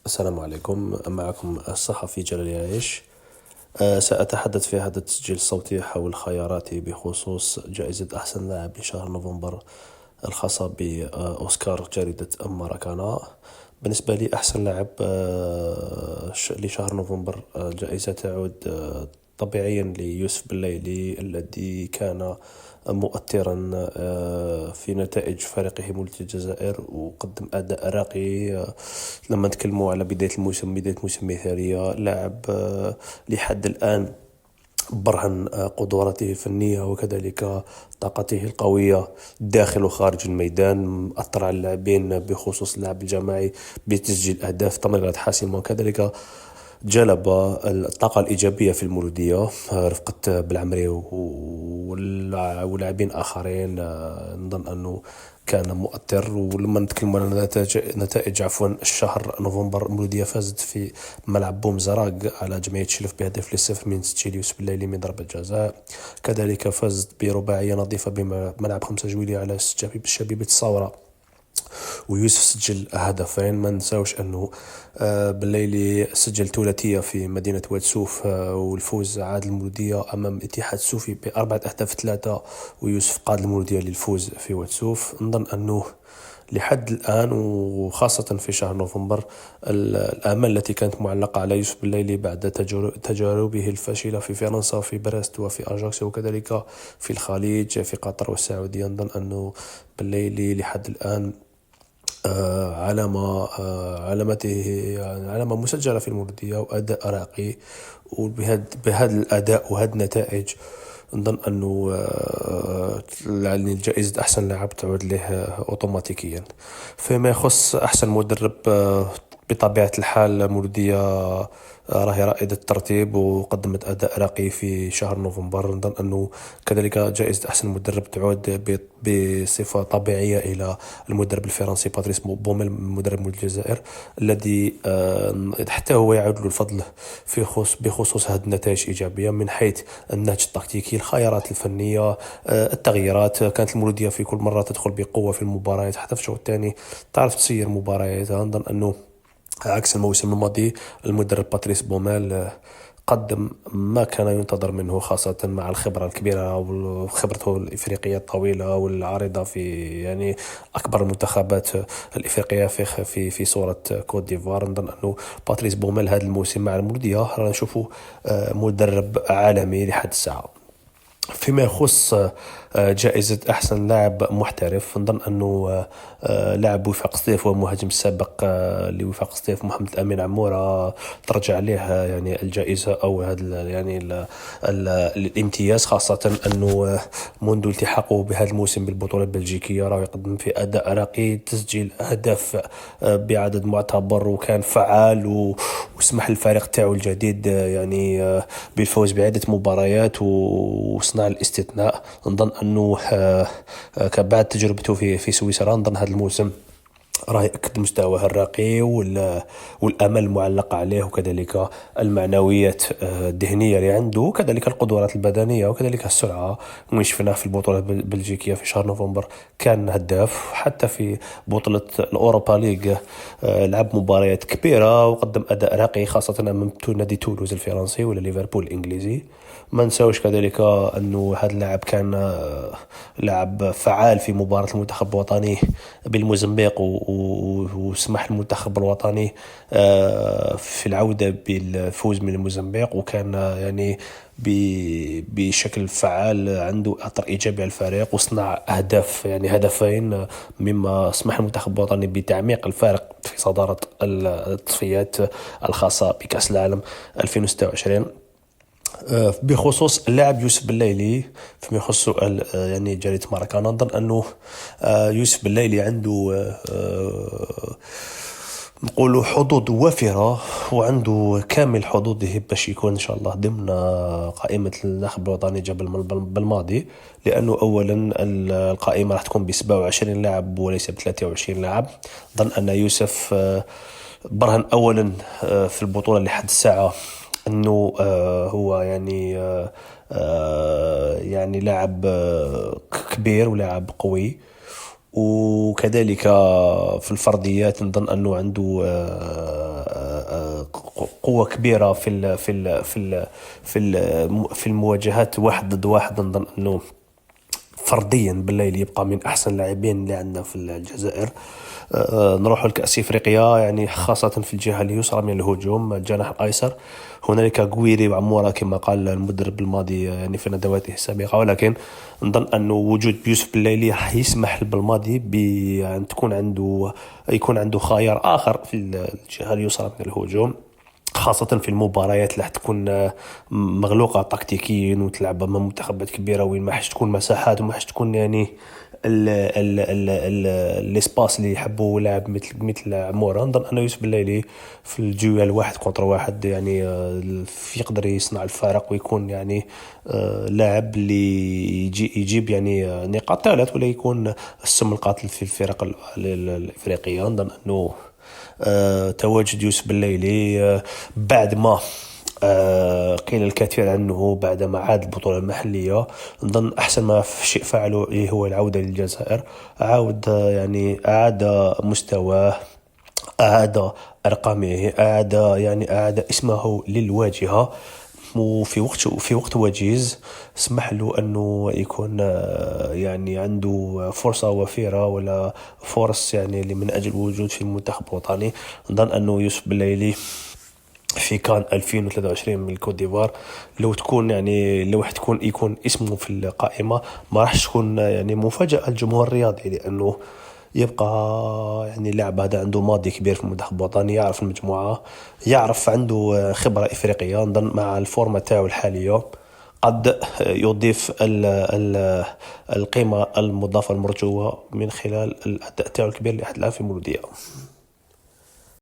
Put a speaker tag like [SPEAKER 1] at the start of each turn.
[SPEAKER 1] السلام عليكم، معكم الصحفي جلال يعيش. سأتحدث في هذا التسجيل الصوتي حول خياراتي بخصوص جائزة أحسن لاعب لشهر نوفمبر الخاصة بأوسكار جريدة ماراكانا. بالنسبة لي أحسن لاعب لشهر نوفمبر، جائزة تعود طبيعيا ليوسف بليلي الذي كان مؤثرا في نتائج فريقه مولودية الجزائر، وقدم أداء راقي. لما نتكلموا على بداية الموسم مثالية، لاعب لحد الآن برهن قدراته الفنية وكذلك طاقته القوية داخل وخارج الميدان. أثر على اللاعبين بخصوص اللعب الجماعي بتسجيل أهداف، تمريرات حاسمة، وكذلك جلب الطاقة الإيجابية في المولودية رفقة بالعمري ولاعبين آخرين. نظن أنه كان مؤثر. ولما نتكلم على نتائج الشهر نوفمبر، المولودية فازت في ملعب بوم زراق على جمعية شلف بهدف 0 من تسجيل يوسف بلايلي من ضربة جزاء. كذلك فازت برباعية نظيفة بملعب 5 جويلية على شبيبة الثورة، ويوسف سجل هدفين. ما نساوش انه بالليلي سجل ثلاثيه في مدينه واتسوف، والفوز عاد المولوديه امام اتحاد سوفي ب4 أهداف 3، ويوسف قاد المولوديه للفوز في واتسوف. نظن انه لحد الآن وخاصة في شهر نوفمبر، الآمال التي كانت معلقة على يوسف بالليلي بعد تجاربه الفاشلة في فرنسا وفي بريست وفي أجاكس وكذلك في الخليج في قطر والسعودية، نظن أنه بالليلي لحد الآن علامته يعني علامة مسجلة في المولودية وأداء راقي. وبهذا الأداء وهذه النتائج نظن أنه يعني جائزة أحسن لاعب تعود له أوتوماتيكيا. فيما يخص أحسن مدرب، بطبيعة الحال المولودية راهي رائدة الترتيب وقدمت أداء راقي في شهر نوفمبر. نظن أنه كذلك جائزة أحسن مدرب تعود بصفة طبيعية إلى المدرب الفرنسي باتريس بوميل، مدرب مولودية الجزائر، الذي حتى هو يعود له الفضل بخصوص هذه النتائج الإيجابية من حيث النهج التكتيكي، الخيارات الفنية، التغييرات. كانت المولودية في كل مرة تدخل بقوة في المباريات، حتى في الشوط الثاني تعرف تسير مبارياتها. نظن أنه عكس الموسم الماضي، المدرب باتريس بوميل قدم ما كان ينتظر منه، خاصة مع الخبرة الكبيرة وخبرته الإفريقية الطويلة والعارضة في يعني أكبر المنتخبات الإفريقية في صورة كوت ديفوار. نظن أنه باتريس بوميل هذا الموسم مع المولودية رانا نشوفه مدرب عالمي لحد الساعة. فيما يخص جائزة أحسن لاعب محترف، نظن أنه لاعب وفاق سطيف والمهاجم السابق لوفاق سطيف محمد الأمين عمورة ترجع عليه يعني الجائزة أو هذا يعني الامتياز، خاصة أنه منذ التحاقه بهذا الموسم بالبطولة البلجيكية راه يقدم في أداء راقي، تسجيل أهداف بعدد معتبر، وكان فعال وسمح للفريق تاعو الجديد يعني بالفوز بعدة مباريات وصنع الاستثناء. نظن أنه بعد تجربته في سويسرا، نظن هذا الموسم راه يأكد مستواه الراقي والأمل المعلقة عليه، وكذلك المعنويات الذهنية اللي عنده، وكذلك القدرات البدنية، وكذلك السرعة. وين شفناه في البطولة البلجيكية في شهر نوفمبر كان هداف، حتى في بطولة الأوروبا ليغ لعب مباريات كبيرة وقدم أداء راقي، خاصة أمام نادي تولوز الفرنسي ولا ليفربول الإنجليزي. ما نساوش كذلك أنه هذا اللاعب كان لاعب فعال في مباراة المنتخب الوطني بالموزمبيق، وسمح المنتخب الوطني في العودة بالفوز من الموزمبيق، وكان يعني بشكل فعال عنده أثر إيجابي على الفريق، وصنع أهداف يعني هدفين، مما سمح المنتخب الوطني بتعميق الفارق في صدارة التصفيات الخاصة بكأس العالم 2026. بخصوص اللاعب يوسف بالليلي، فيما يخص سؤال يعني جريدة ماراكانا، نظن أنه يوسف بالليلي عنده نقولوا حظوظ وافرة، وعنده كامل حظوظه باش يكون إن شاء الله ضمن قائمة الناخب الوطني جبل بالماضي. لأنه أولا القائمة راح تكون ب27 لاعب وليس ب23 لاعب. ظن أن يوسف برهن أولا في البطولة لحد الساعة أنه هو يعني لاعب كبير ولاعب قوي، وكذلك في الفرديات نظن أنه عنده قوة كبيرة في المواجهات واحد ضد واحد. نظن أنه فرديا بالليل يبقى من أحسن اللاعبين اللي عندنا في الجزائر. نروح لكأس إفريقيا، يعني خاصة في الجهة اليسرى من الهجوم، الجناح الأيسر هنالك قويري وعمورة كما قال المدرب الماضي يعني في ندواته السابقة، ولكن نظن أن وجود يوسف بالليلي يسمح للبلماضي بأن يكون عنده خيار آخر في الجهة اليسرى من الهجوم، خاصة في المباريات اللي حتكون مغلوقة تكتيكيا وتلعب أمام منتخبات كبيرة وين ما حش تكون مساحات وما حش تكون يعني الاسباس اللي يحبوا لاعب مثل عمورة. نظن أنه يوسف بالليلي في الجوال واحد كونتر واحد يعني يقدر يصنع الفارق ويكون يعني لاعب اللي يجيب يعني نقاط ثالث ولا يكون السم القاتل في الفرق الإفريقية. نظن أنه تواجد يوسف بالليلي بعد ما قيل الكثير عنه بعدما عاد البطولة المحلية، نظن أحسن ما شيء فعله هو العودة للجزائر، أعاد مستواه، أعاد أرقامه، أعاد اسمه للواجهة، وفي وقت وجيز سمح له أنه يكون يعني عنده فرصة وفيرة ولا فرص يعني من أجل الوجود في المنتخب الوطني. نظن أنه يوسف بالليلي في كان 2023 من الكوت ديفوار لو يكون اسمه في القائمة، ما راح تكون يعني مفاجأة الجمهور الرياضي، لأنه يبقى يعني لاعب هذا عنده ماضي كبير في المنتخب الوطني، يعرف المجموعة، يعرف عنده خبرة إفريقية. نظن مع الفورمة تاعو الحالية قد يضيف القيمة المضافة المرجوة من خلال الأداء تاعو الكبير اللي حد الآن في مولودية.